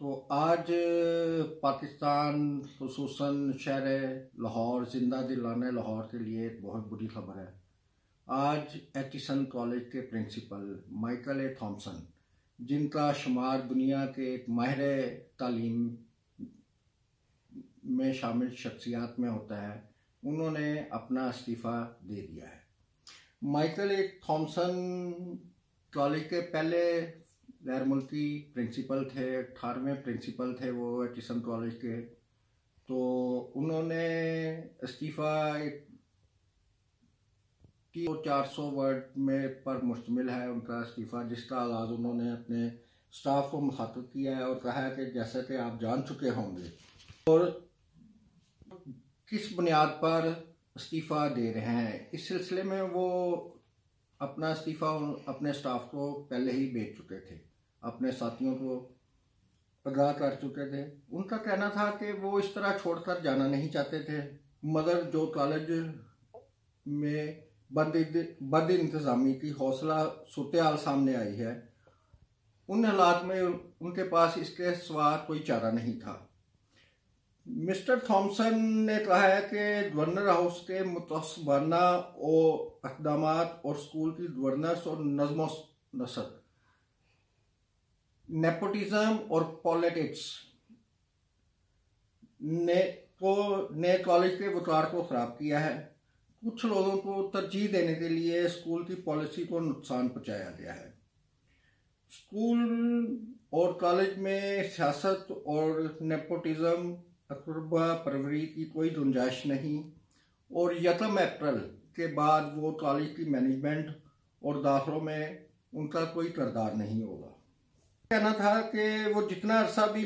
तो आज पाकिस्तान खुसूसन शहर लाहौर जिंदा दिलाने लाहौर के लिए एक बहुत बुरी खबर है। आज एचिसन कॉलेज के प्रिंसिपल माइकल ए थॉम्सन, जिनका शुमार दुनिया के एक माहिर तालीम में शामिल शख्सियात में होता है, उन्होंने अपना इस्तीफ़ा दे दिया है। माइकल ए थॉम्सन कॉलेज के पहले गैर मुल्की प्रिंसिपल थे, 18वें प्रिंसिपल थे वो एचिसन कॉलेज के। तो उन्होंने इस्तीफ़ा 400 वर्ड में पर मुश्तमिल है उनका इस्तीफ़ा, जिसका आगाज़ उन्होंने अपने स्टाफ को मुखातिब किया है और कहा है कि जैसा कि आप जान चुके होंगे और किस बुनियाद पर इस्तीफ़ा दे रहे हैं। इस सिलसिले में वो अपना इस्तीफ़ा अपने स्टाफ को पहले ही भेज चुके थे, अपने साथियों को आगाह कर चुके थे। उनका कहना था कि वो इस तरह छोड़कर जाना नहीं चाहते थे, मगर जो कॉलेज में बद इंतज़ामी की हौसला सूरत हाल सामने आई है, उन हालात में उनके पास इसके सिवा कोई चारा नहीं था। मिस्टर थॉम्सन ने कहा है कि गवर्नर हाउस के मुतसबाना और इक़दामात और स्कूल की गवर्नेंस और नज़्म नसर, नेपोटिज्म और पॉलिटिक्स ने कॉलेज के वक़ार को ख़राब किया है। कुछ लोगों को तरजीह देने के लिए स्कूल की पॉलिसी को नुकसान पहुंचाया गया है। स्कूल और कॉलेज में सियासत और नेपोटिज्म अकरबा परवरी की कोई गुंजाइश नहीं और 1 अप्रैल के बाद वो कॉलेज की मैनेजमेंट और दाखिलों में उनका कोई किरदार नहीं होगा। कहना था कि वो जितना अरसा भी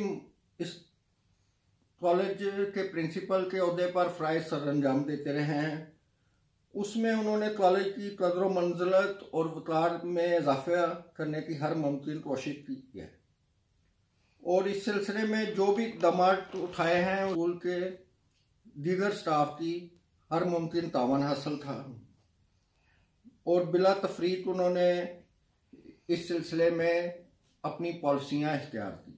इस कॉलेज के प्रिंसिपल के ओहदे पर फ़राइज़ सरअंजाम देते रहे हैं, उसमें उन्होंने कॉलेज की कदर मंजिलत और वक़ार में इजाफा करने की हर मुमकिन कोशिश की है और इस सिलसिले में जो भी इक़दाम उठाए हैं स्कूल के दीगर स्टाफ की हर मुमकिन तावन हासिल था और बिला तफरीक उन्होंने इस सिलसिले में अपनी पॉलिसियाँ इख्तियार की।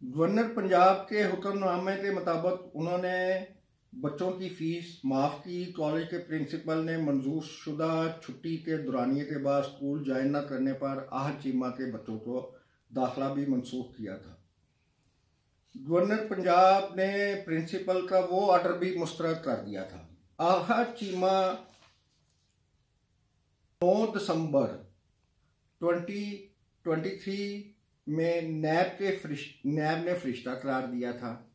गवर्नर पंजाब के हुक्मनामे के मुताबिक उन्होंने बच्चों की फ़ीस माफ़ की। कॉलेज के प्रिंसिपल ने मंजूर शुदा छुट्टी के दौरानिए के बाद स्कूल ज्वाइन न करने पर आहत चीमा के बच्चों को दाखिला भी मनसूख किया था। गवर्नर पंजाब ने प्रिंसिपल का वो ऑर्डर भी मुस्तरद कर दिया था। आहत चीमा 9 दिसंबर 2023 में नैब ने फरिश्ता करार दिया था,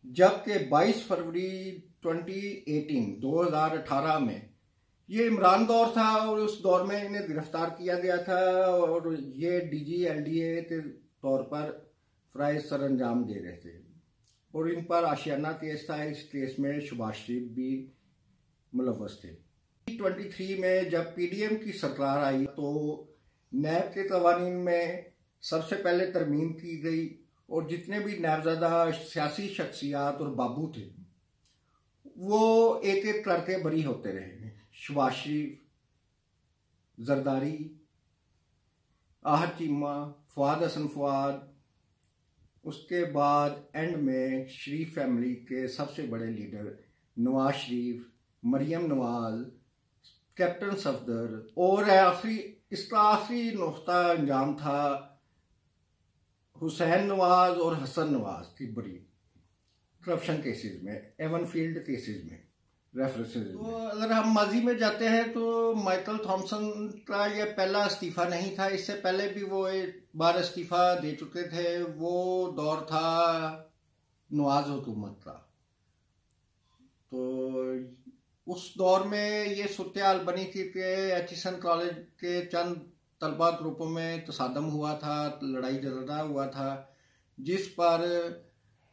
जबकि 22 फरवरी 2018 में ये इमरान दौर था और उस दौर में इन्हें गिरफ्तार किया गया था और ये DGLDA के तौर पर फ़राइज़ सरअंजाम दे रहे थे और इन पर आशियाना केस था। इस केस में शहबाज शरीफ भी मुलव्वस थे। 23 में जब PDM की सरकार आई तो नैब के कवानीन में सबसे पहले तरमीम की गई और जितने भी नामज़दा सियासी शख्सियात और बाबू थे वो एक एक करके बरी होते रहे। शहबाज शरीफ, जरदारी, आहत चीमा, फवाद हसन फवाद, उसके बाद एंड में शरीफ फैमिली के सबसे बड़े लीडर नवाज शरीफ, मरियम नवाज, कैप्टन सफदर और इसका आखिरी नुक्ता अंजाम था हुसैन नवाज और हसन नवाज की बड़ी करप्शन केसेस में, एवन फील्ड केसेस में रेफरेंसेस। तो अगर हम माजी में जाते हैं तो माइकल थॉम्सन का यह पहला इस्तीफ़ा नहीं था। इससे पहले भी वो एक बार इस्तीफ़ा दे चुके थे। वो दौर था नवाज हुकूमत का। तो उस दौर में ये सूरत हाल बनी थी कि एचिसन कॉलेज के चंद तलबा ग्रुपों में तसादम हुआ था, लड़ाई झगड़ा हुआ था,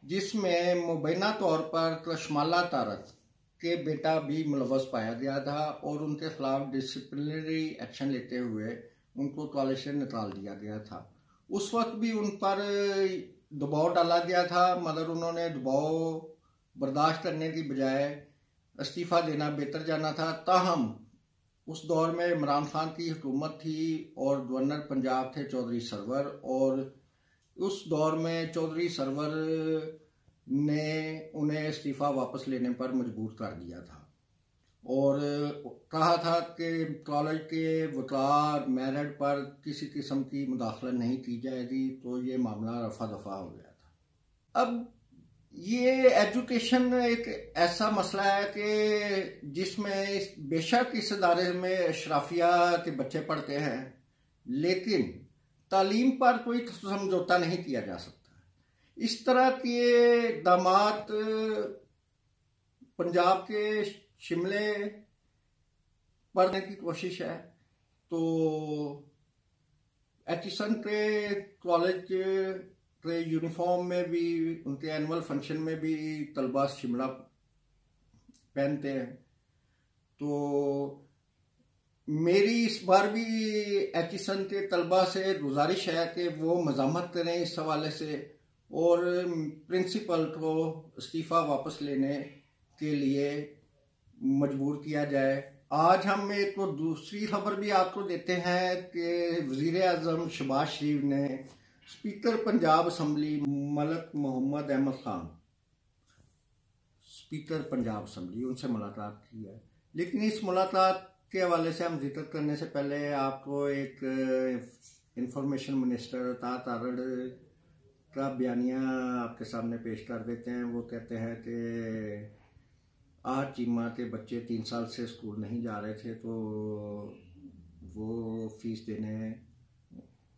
जिसमें मुबैना तौर पर कशमाला तारक के बेटा भी मुलव्वस पाया गया था और उनके खिलाफ डिसिप्लिनरी एक्शन लेते हुए उनको कॉलेज से निकाल दिया गया था। उस वक्त भी उन पर दबाव डाला गया था, मगर उन्होंने दबाव बर्दाश्त करने की बजाय इस्तीफ़ा देना बेहतर जाना था। ताहम उस दौर में इमरान खान की हुकूमत थी और गवर्नर पंजाब थे चौधरी सरवर, और उस दौर में चौधरी सरवर ने उन्हें इस्तीफ़ा वापस लेने पर मजबूर कर दिया था और कहा था कि कॉलेज के वकार मेरिट पर किसी किस्म की मुदाखलत नहीं की जाएगी, तो ये मामला रफा दफा हो गया था। अब ये एजुकेशन एक ऐसा मसला है कि जिसमें बेशक इस इदारे में अशराफिया के बच्चे पढ़ते हैं, लेकिन तालीम पर कोई समझौता नहीं किया जा सकता। इस तरह के इक़दामात पंजाब के शिमले पढ़ने की कोशिश है, तो एचिसन के कॉलेज के यूनिफॉर्म में भी, उनके एनुअल फंक्शन में भी तलबा शिमला पहनते हैं। तो मेरी इस बार भी एचिसन के तलबा से गुजारिश है कि वो मज़ामत करें इस हवाले से और प्रिंसिपल को इस्तीफ़ा वापस लेने के लिए मजबूर किया जाए। आज हम एक तो दूसरी खबर भी आपको देते हैं कि वज़ीर आज़म शहबाज शरीफ ने speaker Punjab assembly Malik Mohammad Ahmad Khan, speaker Punjab assembly, उनसे मुलाकात की है। लेकिन इस मुलाकात के हवाले से हम जिक्र करने से पहले आपको एक इंफॉर्मेशन मिनिस्टर अता तारड़ का बयानिया आपके सामने पेश कर देते हैं। वो कहते हैं कि आज चीमा के बच्चे 3 साल से स्कूल नहीं जा रहे थे, तो वो फीस देने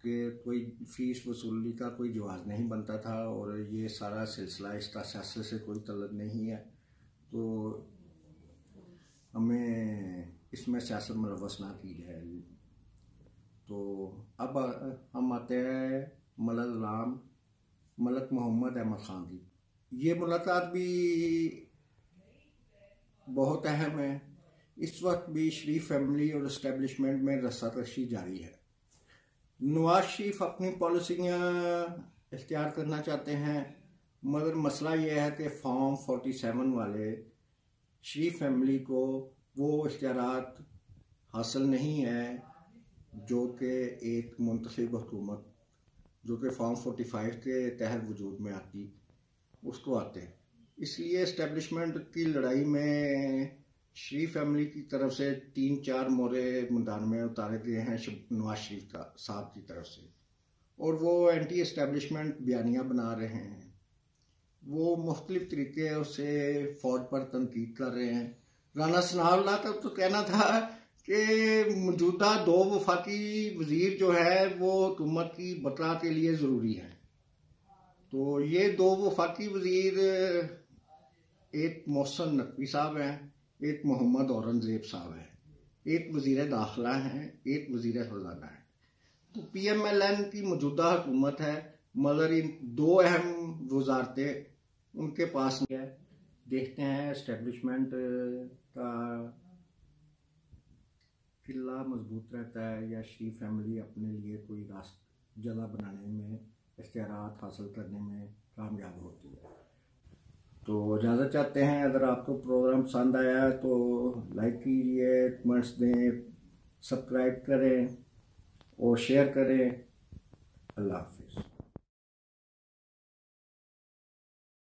के कोई फीस वसूली का कोई जवाज़ नहीं बनता था और ये सारा सिलसिला इसका सियासत से कोई तल्लुक़ नहीं है, तो हमें इसमें सियासत मुलव्वस ना की जाए। तो अब हम आते हैं मलक मोहम्मद अहमद खान की। ये मुलाकात भी बहुत अहम है। इस वक्त भी शरीफ फैमिली और इस्टेब्लिशमेंट में रस्साकशी जारी है। नवाज शरीफ अपनी पॉलिसियाँ इख्तियार करना चाहते हैं, मगर मसला यह है कि फॉर्म 47 वाले शरीफ फैमिली को वो इख्तियारात हासिल नहीं है जो कि एक मुंतखब हुकूमत, जो कि फॉर्म 45 के तहत वजूद में आती, उसको आते हैं। इसलिए इस्टेब्लिशमेंट की लड़ाई में शरीफ फैमिली की तरफ से 3-4 मोरे मैदान में उतारे गए हैं नवाज शरीफ साहब की तरफ से, और वो एंटी इस्टेब्लिशमेंट बयानियाँ बना रहे हैं। वो मुख्तलिफ तरीके से फौज पर तनकीद कर रहे हैं। राना सनाउल्लाह का तो कहना था कि मौजूदा 2 वफाकी वजीर जो है वो हुकूमत की बका के लिए ज़रूरी है। तो ये 2 वफाकी वजीर, एक मोहसिन नकवी साहब हैं, एक मोहम्मद औरंगजेब साहब हैं, एक वजीर दाखिला हैं, एक वजीर खजाना है। तो PMLN की मौजूदा हुकूमत है, मगर इन 2 अहम वजारतें उनके पास है। देखते हैं इस्टेब्लिशमेंट का किला मजबूत रहता है या शरीफ फैमिली अपने लिए कोई जगह बनाने में, इख्तियारात हासिल करने में कामयाब होती है। तो इजाज़त चाहते हैं। अगर आपको प्रोग्राम पसंद आया तो लाइक कीजिए, कमेंट्स दें, सब्सक्राइब करें और शेयर करें। अल्लाह हाफ़िज़।